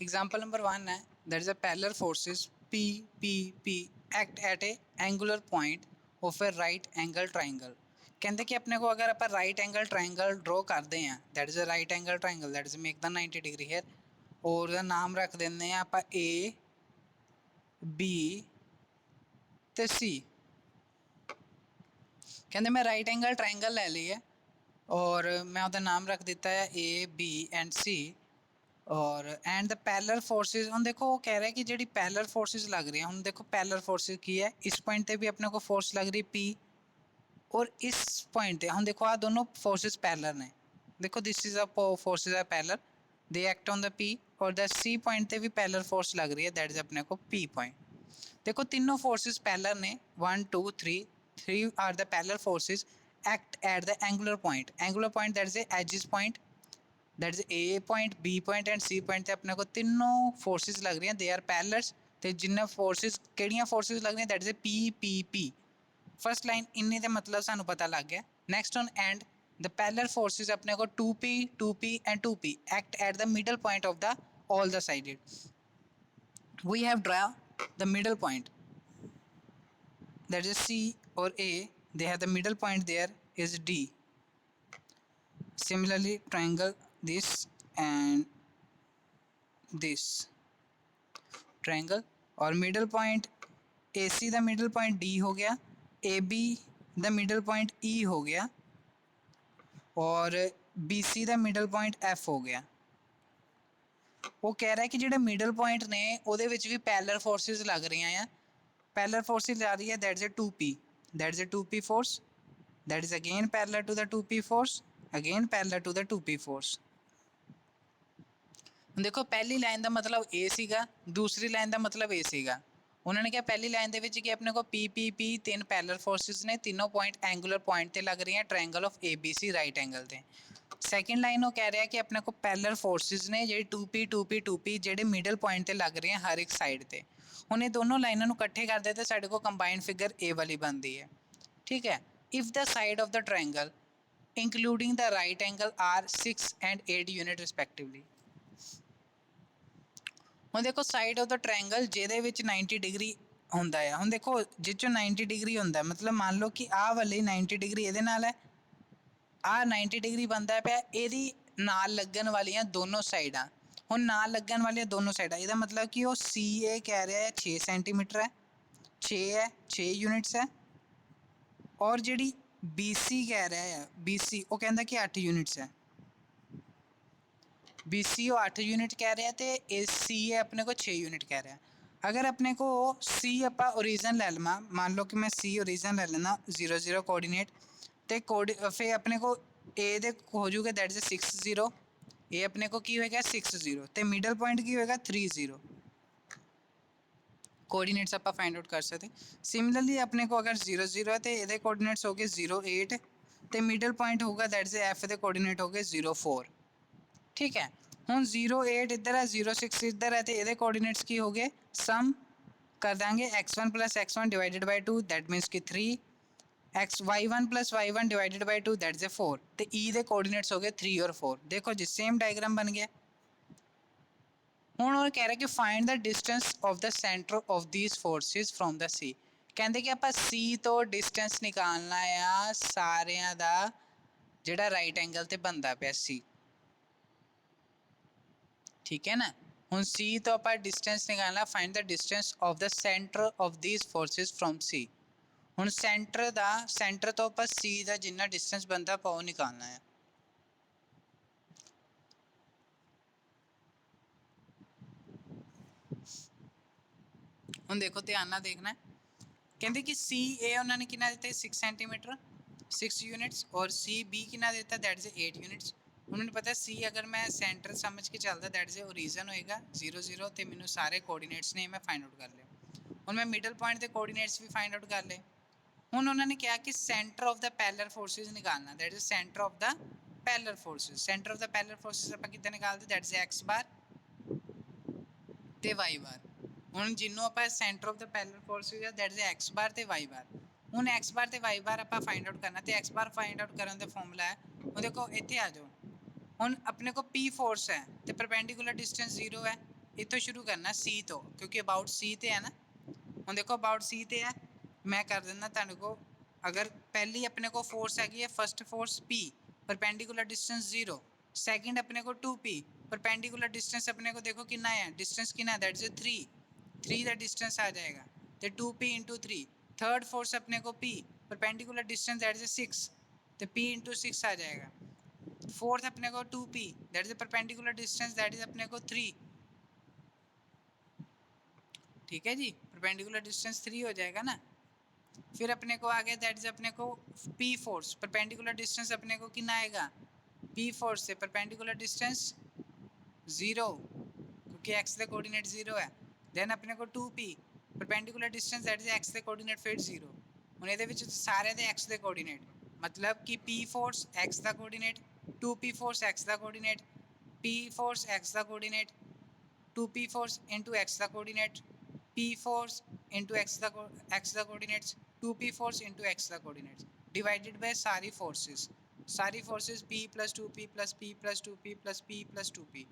Example number 1 है that is a parallel forces P P P act at A angular point of A right angle triangle. कहते कि अपने को अगर आप राइट एंगल ट्राइंगल ड्रॉ करते हैं that is a right angle triangle that is make the 90 degree here और ਉਹਦਾ ਨਾਮ ਰੱਖ ਦਿੰਦੇ ਆ ਆਪਾਂ A B ਤੇ C। कहते मैं राइट एंगल ट्राइंगल ले ली है और मैं ਉਹਦਾ नाम रख दिता है A B एंड C और एंड द पैरेलल फोर्सेस। हम देखो वो कह रहा है कि जी पैरेलल फोर्सेस लग रही है, हम देखो पैरेलल फोर्सेस की है इस पॉइंट पे भी अपने को फोर्स लग रही है P और इस पॉइंट पे हम देखो आ दोनों फोर्सेस पैरेलल ने। देखो this is a forces are parallel they act on the P और द C पॉइंट पे भी पैरेलल फोर्स लग रही है दैट इज अपने को P पॉइंट। देखो तीनों फोर्सेस पैरेलल ने 1 2 3 3 are the parallel forces act at the angular point that is A is point that is A point B point and C point अपने को तीनों फोर्सेस लग रही हैं दे आर पैरेलल्स ते जिन्ना फोर्सेस केड़ियां फोर्सेस लग रही हैं that is P P P. First line इन्नी दे मतलब सानू पता लग गया। Next on and the parallel forces अपने को 2p and 2p act at the middle point of the all the sided. We have draw the middle point that is C or A, they have the middle point there is D. Similarly triangle this and this triangle और middle point AC दा middle point D हो गया, AB दा middle point E हो गया और BC दा middle point F हो गया। वो कह रहा है कि ਜਿਹੜੇ मिडल पॉइंट ने ਉਹਦੇ ਵਿੱਚ ਵੀ पैरेलल फोर्सेस लग रही हैं। पैरेलल फोर्सेस आ रही है that is a 2p force that is again parallel to the 2p force again parallel to the 2p force। देखो पहली लाइन का मतलब ए सीगा दूसरी लाइन का मतलब ए सीगा। उन्होंने कहा पहली लाइन ਦੇ ਵਿੱਚ ਕਿ ਆਪਣੇ ਕੋ PPP तीन पैरेलल फोर्सेस ने तीनों पॉइंट एंगुलर पॉइंट ਤੇ ਲੱਗ रही हैं triangle of ABC right angle ਤੇ। ਸੈਕਿੰਡ ਲਾਈਨ ਉਹ ਕਹਿ ਰਿਹਾ ਕਿ ਆਪਣੇ ਕੋ ਪੈरेलल फोर्सेस ਨੇ ਜਿਹੜੇ 2p 2p 2p ਜਿਹੜੇ ਮਿਡਲ ਪੁਆਇੰਟ ਤੇ ਲੱਗ ਰਹੇ हैं हर एक साइड ਤੇ। ਹੁਣ ਇਹ ਦੋਨੋਂ ਲਾਈਨਾਂ ਨੂੰ ਇਕੱਠੇ ਕਰਦੇ ਤੇ ਸਾਡੇ ਕੋ ਕੰਬਾਈਨਡ ਫਿਗਰ A ਵਾਲੀ ਬਣਦੀ ਹੈ। ठीक है if the side of the triangle including the right angle are 6 and 8 unit respectively। ਹੁਣ ਦੇਖੋ ਸਾਈਡ ਆਫ ਦਾ ਟ੍ਰਾਇੰਗਲ ਜਿਹਦੇ ਵਿੱਚ 90 ਡਿਗਰੀ ਹੁੰਦਾ ਹੈ। ਹੁਣ ਦੇਖੋ ਜਿਹ ਚੋਂ 90 ਡਿਗਰੀ ਹੁੰਦਾ ਮਤਲਬ ਮੰਨ ਲਓ ਕਿ ਆਹ ਵਾਲੀ 90 ਡਿਗਰੀ ਇਹਦੇ ਨਾਲ ਹੈ ਆਹ 90 ਡਿਗਰੀ बनता ਪਿਆ ਇਹਦੀ ਨਾਲ ਲੱਗਣ ਵਾਲੀਆਂ ਦੋਨੋਂ ਸਾਈਡਾਂ। ਹੁਣ ਨਾਲ ਲੱਗਣ ਵਾਲੀਆਂ ਦੋਨੋਂ ਸਾਈਡਾਂ ਇਹਦਾ ਮਤਲਬ ਕਿ ਉਹ CA ਕਹਿ ਰਿਹਾ ਹੈ 6 ਸੈਂਟੀਮੀਟਰ ਹੈ 6 ਹੈ 6 ਯੂਨਿਟਸ ਹੈ और जी BC कह रहा है BC वो कहता कि 8 यूनिट्स है BC वो 8 यूनिट कह रहा है तो C है अपने को 6 यूनिट कह रहा है। अगर अपने को C आप ओरिजिन ले लवा मान लो कि मैं C ओरिजिन ले लेना 0 0 कोऑर्डिनेट तो फिर अपने को A दे हो जाऊगा दैट इज 6 0 ये अपने को की होएगा 6 0 तो मिडल पॉइंट की होएगा 3 0 कोऑर्डिनेट्स आप फाइंड आउट कर सकते। सिमिलरली अपने को अगर 0 0 है तो ये कोऑर्डिनेट्स हो गए 0 8 तो मिडल पॉइंट होगा दैट इज F के कोऑर्डिनेट हो गए 0 4। ठीक है हुण 0 8 इधर है 0 6 इधर है तो ये कोऑर्डिनेट्स की हो गए सम कर देंगे x1 plus x1 divided by 2 that means कि 3 x y1 plus y1 divided by 2 that is 4 तो E के कोऑर्डिनेट्स हो गए 3 और 4। देखो जी सेम डायग्राम बन गया। ਹੁਣ ਉਹ ਕਹਿ ਰਿਹਾ ਕਿ find the distance of the centre of these forces from the C. ਕਹਿੰਦੇ ਕਿ ਆਪਾਂ C ਤੋਂ ਡਿਸਟੈਂਸ ਨਿਕਾਲਣਾ ਆ ਸਾਰਿਆਂ ਦਾ ਜਿਹੜਾ ਰਾਈਟ ਐਂਗਲ ਤੇ ਬਣਦਾ ਪਿਆ C। ਠੀਕ ਹੈ ਨਾ ਹੁਣ C ਤੋਂ ਆਪਾਂ ਡਿਸਟੈਂਸ ਨਿਕਾਲਣਾ find the distance of the centre of these forces from C। ਹੁਣ ਸੈਂਟਰ ਤੋਂ ਆਪਾਂ C ਦਾ ਜਿੰਨਾ ਡਿਸਟੈਂਸ ਬਣਦਾ ਆਪਾਂ ਉਹ ਨਿਕਾਲਣਾ ਹੈ। ਹੁਣ ਦੇਖੋ ਧਿਆਨ ਨਾਲ ਦੇਖਣਾ कहते कि सी ए उन्होंने कितना देता है 6 सेंटीमीटर 6 यूनिट्स और सी बी कितना देता दैट इज 8 यूनिट्स। उन्होंने पता सी अगर मैं सेंटर समझ के चलता दैट इज ओरिजन होएगा 0 0 तो मैंने सारे कोऑर्डिनेट्स ने मैं फाइंड आउट कर लिया। हूँ मैं मिडल पॉइंट के कोऑर्डिनेट्स भी फाइंड आउट कर ले। हूँ उन्होंने कहा कि centre of the parallel forces निकालना that is centre of the parallel forces. Centre of the parallel forces आप कितना निकालते दैट इज एक्स बार ते वाई बार। ਹੁਣ ਜਿਹਨੂੰ ਆਪਾਂ centre of the parallel forces ਹੈ ਦੈਟ ਇਜ਼ ਐਕਸ ਬਾਰ ਤੇ ਵਾਈ ਬਾਰ। ਹੁਣ ਐਕਸ ਬਾਰ ਤੇ ਵਾਈ ਬਾਰ ਆਪਾਂ ਫਾਈਂਡ ਆਊਟ ਕਰਨਾ ਤੇ ਐਕਸ ਬਾਰ ਫਾਈਂਡ ਆਊਟ ਕਰਨ ਦਾ ਫਾਰਮੂਲਾ ਹੈ ਉਹ ਦੇਖੋ ਇੱਥੇ ਆ ਜਾਓ। ਹੁਣ ਆਪਣੇ ਕੋ P ਫੋਰਸ ਹੈ ਤੇ ਪਰਪੈਂਡੀਕੂਲਰ ਡਿਸਟੈਂਸ 0 ਹੈ इतों शुरू करना सी तो, क्योंकि अबाउट सी ते है ना। हुण देखो अबाउट सी ते है, मैं कर देना तुहानू को, अगर पहली अपने को फोर्स हैगी है first force P, perpendicular distance 0, second अपने को 2P, परपेंडिकुलर डिस्टेंस अपने को देखो कितना है, डिस्टेंस कितना है, दैट इज 3 का डिस्टेंस आ जाएगा, तो 2P इंटू 3। थर्ड फोर्स अपने को P, perpendicular distance that is 6, तो P इंटू 6 आ जाएगा। फोर्थ अपने को 2P, that is perpendicular distance that is अपने को 3, ठीक है जी, परपेंडिकुलर डिस्टेंस 3 हो जाएगा ना। फिर अपने को आगे दैट इज अपने को P फोर्स, परपेंडिकुलर डिस्टेंस अपने को कितना आएगा, P फोर्स से परपेंडिकुलर डिस्टेंस 0, क्योंकि x के कोऑर्डिनेट 0 है। देन अपने को 2P, perpendicular distance that is x के कोऑर्डिनेट फिर 0। ਹੁਣ ਇਹਦੇ ਵਿੱਚ ਸਾਰੇ ਦੇ x ਦੇ ਕੋਆਰਡੀਨੇਟ, मतलब कि P फोर्स x ਦਾ ਕੋਆਰਡੀਨੇਟ, 2P फोर्स x ਦਾ ਕੋਆਰਡੀਨੇਟ, P फोर्स x ਦਾ coordinate, 2P force into x ਦਾ coordinate, P force into x ਦਾ coordinates, 2P force into x ਦਾ ਕੋਆਰਡੀਨੇਟਸ, डिवाइडेड बाय सारी forces P plus 2P plus P plus 2P plus P plus 2P।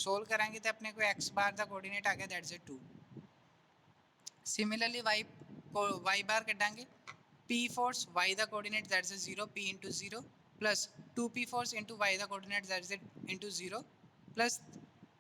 Solve कराएंगे तो अपने को x बार का coordinate आ गया, दैट इज 2। सिमिलरली y बार कटांगे, P फोर्स y का coordinate that is 0, P into 0 plus 2P force into y का coordinate that is into 0 plus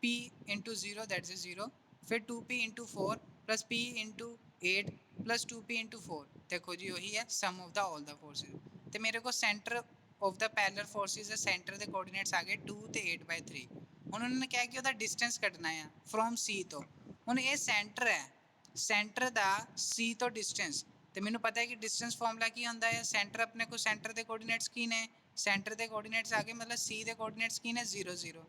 P into 0 that is 0, फिर 2P into 4 plus P into 8 plus 2P into 4। देखो जी वही है sum of the all the forces. तो मेरे को centre of the parallel forces है, सेंटर के कोऑर्डिनेट्स आ गए 2 ਤੇ 8/3। ਹੁਣ ਉਹਨਾਂ ਨੇ ਕਿਹਾ ਕਿ ਉਹਦਾ ਡਿਸਟੈਂਸ ਕੱਢਣਾ ਆ ਫਰੋਮ C ਤੋਂ। ਹੁਣ ਇਹ ਸੈਂਟਰ ਹੈ, ਸੈਂਟਰ ਦਾ C ਤੋਂ ਡਿਸਟੈਂਸ, ਤੇ ਮੈਨੂੰ ਪਤਾ ਹੈ ਕਿ ਡਿਸਟੈਂਸ ਫਾਰਮੂਲਾ ਕੀ ਹੁੰਦਾ ਹੈ, ਸੈਂਟਰ ਆਪਣੇ ਕੋ ਸੈਂਟਰ ਦੇ ਕੋਆਰਡੀਨੇਟਸ ਕੀ ਨੇ, ਸੈਂਟਰ ਦੇ ਕੋਆਰਡੀਨੇਟਸ ਆ ਗਏ, ਮਤਲਬ C ਦੇ ਕੋਆਰਡੀਨੇਟਸ ਕੀ ਨੇ 0 0।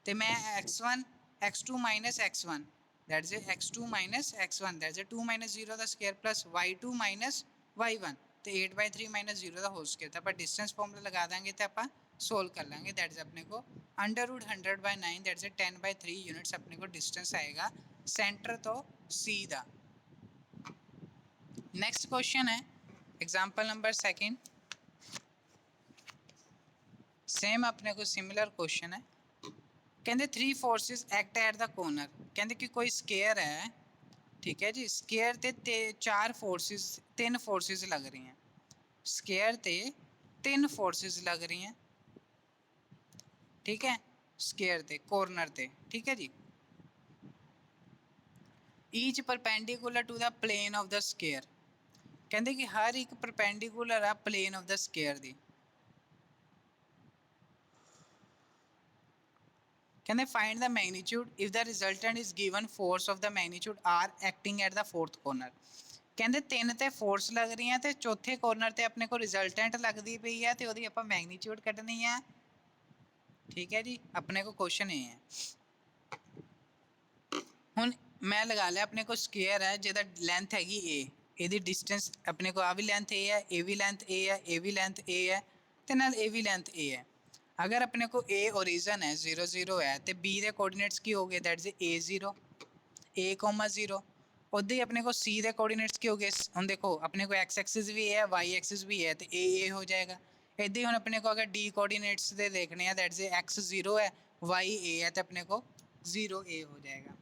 ਤੇ ਮੈਂ x1 x2 minus x1 that is x2 minus x1 that is 2 minus 0 the square plus y2 minus y1 ਤੇ 8/3 minus 0 ਦਾ ਹੋਲ ਸਕੁਅਰ। ਤਾਂ ਆਪਾਂ ਡਿਸਟੈਂਸ ਫਾਰਮੂਲਾ ਲਗਾ ਦਾਂਗੇ ਤੇ ਆਪਾਂ सोल्व कर लेंगे। दैट इज अपने को √100/9 दैट इज 10/3 यूनिट्स अपने को डिस्टेंस आएगा सेंटर तो C दा। नेक्स्ट क्वेश्चन है एग्जांपल नंबर सेकंड, सेम अपने को सिमिलर क्वेश्चन है। कहते 3 forces act at the corner, कहते कि कोई स्केयर है, ठीक है जी, स्केयर ते 4 फोर्सेस 3 फोर्सेस लग रही हैं, स्केयर ते 3 फोर्सेस लग रही हैं, ठीक है, स्केयर ते कॉर्नर ते, ठीक है जी। Each perpendicular to the plane of the square, कहते कि हर एक परपेंडिकुलर आ प्लेन ऑफ द स्केयर दी। कहते find the magnitude if the resultant is given force of the magnitude R acting at the fourth corner. कहते 3 ਤੇ force लग रही है, तो चौथे कॉर्नर ਤੇ अपने को रिजल्टेंट लगती पई है, तो ਉਹਦੀ ਆਪਾਂ मैग्नीट्यूड ਕੱਢਣੀ है, ठीक है जी। अपने को क्वेश्चन ये है, ਹੁਣ मैं लगा लिया अपने को स्केयर है ਜਿਹਦਾ ਲੈਂਥ ਹੈਗੀ a, ਇਹਦੀ डिस्टेंस अपने को आ भी ਲੈਂਥ a है, a भी ਲੈਂਥ a है, a भी ਲੈਂਥ a है, ਤੇ ਨਾਲ a भी ਲੈਂਥ a है। अगर अपने को a ओरिजन है 0 0 है, तो b के कोऑर्डिनेट्स की हो गए, दैट इज a0 a,0। उधर ही अपने को c के कोऑर्डिनेट्स की हो गए, हम देखो अपने को x एक्सिस भी है y एक्सिस भी है, तो a हो जाएगा। इधर ही हम अपने को अगर d कोऑर्डिनेट्स दे देखने हैं, दैट इज x 0 है y a है, तो अपने को 0 a हो जाएगा।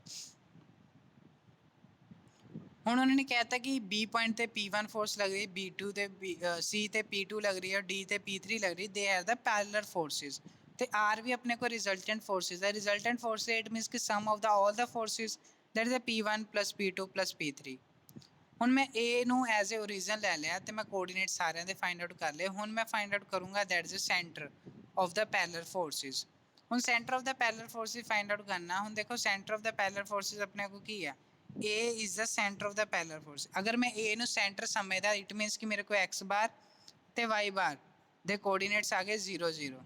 ਹੁਣ ਉਹਨਾਂ ਨੇ ਕਹਿਤਾ ਕਿ B ਪੁਆਇੰਟ ਤੇ P1 ਫੋਰਸ ਲੱਗ ਰਹੀ, B2 ਤੇ C ਤੇ P2 ਲੱਗ ਰਹੀ ਹੈ, D ਤੇ P3 ਲੱਗ ਰਹੀ, they are the parallel forces. ਤੇ R ਵੀ ਆਪਣੇ ਕੋਲ ਰਿਜ਼ਲਟੈਂਟ ਫੋਰਸਿਸ ਹੈ, ਰਿਜ਼ਲਟੈਂਟ ਫੋਰਸ ਇਟ ਮੀਨਸ ਕਿ sum of the all the forces that is P1 plus P2 plus P3। ਹੁਣ ਮੈਂ A ਨੂੰ ਐਜ਼ ਏ ਓਰੀਜਨ ਲੈ ਲਿਆ, ਤੇ ਮੈਂ ਕੋਆਰਡੀਨੇਟ ਸਾਰਿਆਂ ਦੇ ਫਾਈਂਡ ਆਊਟ ਕਰ ਲਏ। ਹੁਣ ਮੈਂ ਫਾਈਂਡ ਆਊਟ ਕਰੂੰਗਾ that is centre of the parallel forces. ਹੁਣ centre of the parallel forces find out ਕਰਨਾ। ਹੁਣ ਦੇਖੋ centre of the parallel forces ਆਪਣੇ को ਕੀ ਹੈ, A is the center of the parallel force। अगर मैं A ਨੂੰ सेंटर समझदा, इट मीन्स कि मेरे को x बार ਤੇ y बार ਦੇ ਕੋਆਰਡੀਨੇਟਸ ਆ ਗਏ 0 0,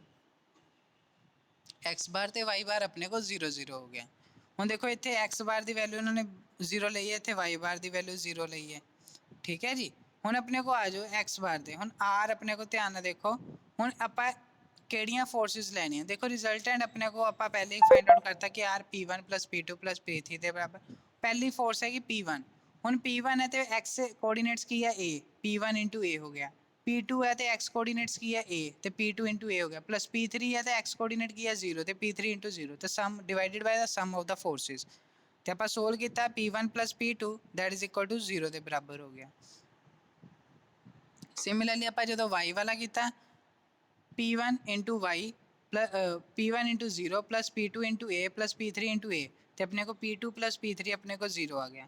x बार ਤੇ y बार अपने को 0 0 ਹੋ ਗਿਆ। ਹੁਣ ਦੇਖੋ ਇੱਥੇ x बार ਦੀ ਵੈਲਿਊ ਇਹਨਾਂ ਨੇ 0 ਲਈ ਹੈ, ਇੱਥੇ y बार ਦੀ ਵੈਲਿਊ 0 ਲਈ ਹੈ, ਠੀਕ ਹੈ ਜੀ। ਹੁਣ ਆਪਣੇ को ਆ ਜਾਓ x बार ਦੇ, ਹੁਣ r ਆਪਣੇ को ਧਿਆਨ ਨਾਲ ਦੇਖੋ। ਹੁਣ ਆਪਾਂ ਕਿਹੜੀਆਂ ਫੋਰਸਿਸ ਲੈਣੀਆਂ, ਦੇਖੋ ਰਿਜ਼ਲਟੈਂਟ ਆਪਣੇ को ਆਪਾਂ ਪਹਿਲੇ ਹੀ ਫਾਈਂਡ ਆਊਟ ਕਰਤਾ ਕਿ r P1 plus P2 plus P3 ਦੇ ਬਰਾਬਰ। पहली फोर्स है कि P1, ਹੁਣ P1 है तो x कोऑर्डिनेट्स की है a, P1 into a हो गया, P2 है तो x कोऑर्डिनेट्स की है a, तो P2 into a हो गया, प्लस P3 है तो x कोऑर्डिनेट की है 0, तो P3 into 0, तो sum divided by the sum of the forces. ਤੇ ਆਪਾਂ ਸੋਲਵ ਕੀਤਾ P1 + P2 that is equal to 0 ਦੇ ਬਰਾਬਰ ਹੋ ਗਿਆ। ਸਿਮਿਲਰਲੀ ਆਪਾਂ ਜਦੋਂ y ਵਾਲਾ ਕੀਤਾ P1 × y P1 × 0 + P2 × a + P3 × a ਤੇ ਆਪਣੇ ਕੋ P2 + P3 ਆਪਣੇ ਕੋ 0 ਆ ਗਿਆ।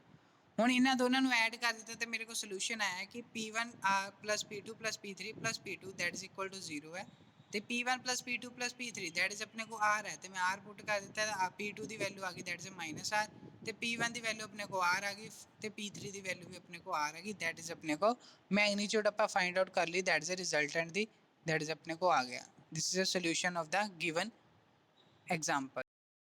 ਹੁਣ ਇਹਨਾਂ ਦੋਨਾਂ ਨੂੰ ਐਡ ਕਰ ਦਿੱਤਾ ਤੇ ਮੇਰੇ ਕੋਲ ਸੋਲੂਸ਼ਨ ਆਇਆ ਕਿ P1 + P2 + P3 + P2 that is equal to 0 ਹੈ ਤੇ P1 + P2 + P3 that is ਆਪਣੇ ਕੋ r ਹੈ ਤੇ ਮੈਂ r ਪੁੱਟ ਕਰ ਦਿੱਤਾ ਤਾਂ P2 ਦੀ ਵੈਲਿਊ ਆ ਗਈ ਦੈਟ ਇਜ਼ -r ਤੇ P1 ਦੀ ਵੈਲਿਊ ਆਪਣੇ ਕੋ r ਆ ਗਈ ਤੇ P3 ਦੀ ਵੈਲਿਊ ਵੀ ਆਪਣੇ ਕੋ r ਆ ਗਈ ਦੈਟ ਇਜ਼ ਆਪਣੇ ਕੋ ਮੈਗਨੀਟਿਊਡ ਆਪਾਂ ਫਾਈਂਡ ਆਊਟ ਕਰ ਲਈ that is a resultant the that is ਆਪਣੇ ਕੋ ਆ ਗਿਆ। This is a solution of the given example.